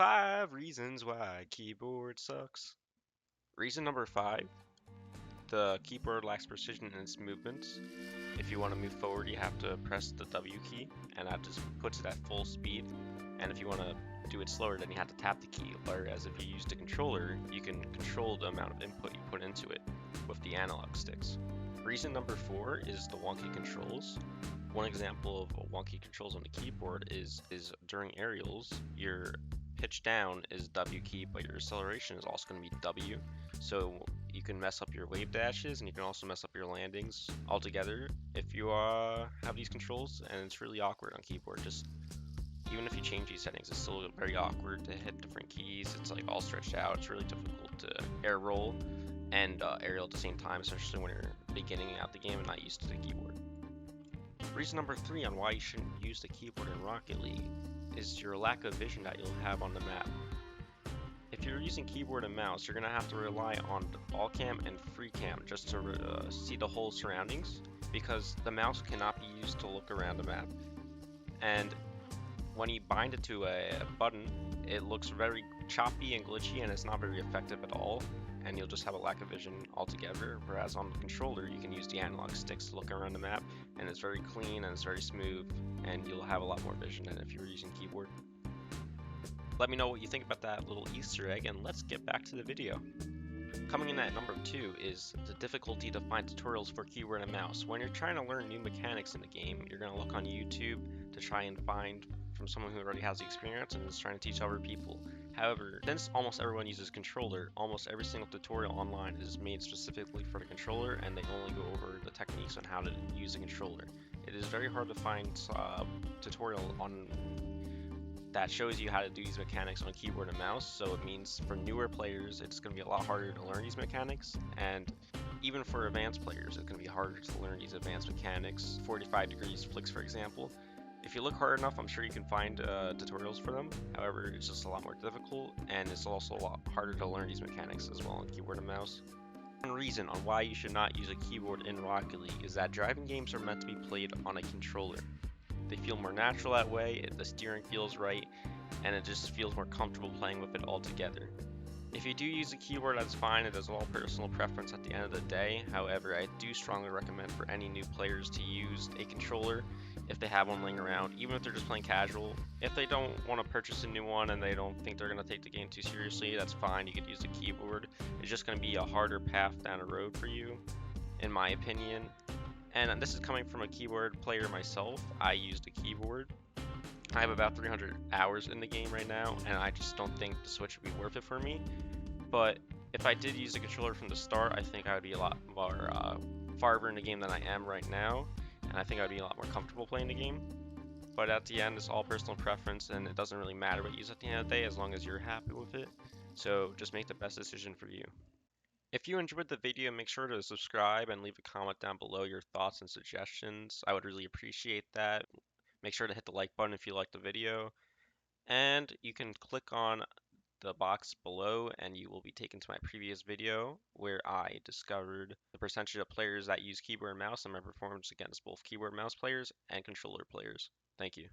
5 reasons why keyboard sucks. Reason number 5, the keyboard lacks precision in its movements. If you want to move forward, you have to press the W key, and that just puts it at full speed. And if you want to do it slower, then you have to tap the key. Whereas if you use the controller, you can control the amount of input you put into it with the analog sticks. Reason number 4 is the wonky controls. One example of wonky controls on the keyboard is during aerials, your pitch down is W key, but your acceleration is also going to be W. So you can mess up your wave dashes, and you can also mess up your landings altogether if you have these controls, and it's really awkward on keyboard. Just even if you change these settings, it's still very awkward to hit different keys. It's like all stretched out. It's really difficult to air roll and aerial at the same time, especially when you're beginning out the game and not used to the keyboard. Reason number 3 on why you shouldn't use the keyboard in Rocket League is your lack of vision that you'll have on the map. If you're using keyboard and mouse, you're going to have to rely on all cam and free cam just to see the whole surroundings, because the mouse cannot be used to look around the map. And when you bind it to a button, it looks very choppy and glitchy, and it's not very effective at all, and you'll just have a lack of vision altogether. Whereas on the controller, you can use the analog sticks to look around the map, and it's very clean and it's very smooth, and you'll have a lot more vision than if you were using keyboard. Let me know what you think about that little Easter egg, and let's get back to the video. Coming in at number 2 is the difficulty to find tutorials for keyboard and mouse. When you're trying to learn new mechanics in the game, you're going to look on YouTube to try and find from someone who already has the experience and is trying to teach other people. However, since almost everyone uses controller, almost every single tutorial online is made specifically for the controller, and they only go over the techniques on how to use the controller. It is very hard to find tutorial on that shows you how to do these mechanics on keyboard and mouse, so it means for newer players it's going to be a lot harder to learn these mechanics, and even for advanced players it's going to be harder to learn these advanced mechanics. 45 degrees flicks, for example. If you look hard enough, I'm sure you can find tutorials for them. However, it's just a lot more difficult, and it's also a lot harder to learn these mechanics as well on keyboard and mouse. One reason on why you should not use a keyboard in Rocket League is that driving games are meant to be played on a controller. They feel more natural that way, the steering feels right, and it just feels more comfortable playing with it all together. If you do use a keyboard, that's fine. It is all personal preference at the end of the day. However, I do strongly recommend for any new players to use a controller if they have one laying around, even if they're just playing casual. If they don't want to purchase a new one and they don't think they're going to take the game too seriously, that's fine. You could use the keyboard. It's just going to be a harder path down the road for you, in my opinion. And this is coming from a keyboard player myself. I used a keyboard. I have about 300 hours in the game right now, and I just don't think the Switch would be worth it for me. But if I did use a controller from the start, I think I would be a lot more farther in the game than I am right now, and I think I would be a lot more comfortable playing the game. But at the end, it's all personal preference, and it doesn't really matter what you use at the end of the day as long as you're happy with it. So just make the best decision for you. If you enjoyed the video, make sure to subscribe and leave a comment down below your thoughts and suggestions. I would really appreciate that. Make sure to hit the like button if you liked the video. And you can click on the box below and you will be taken to my previous video where I discovered the percentage of players that use keyboard and mouse and my performance against both keyboard and mouse players and controller players. Thank you.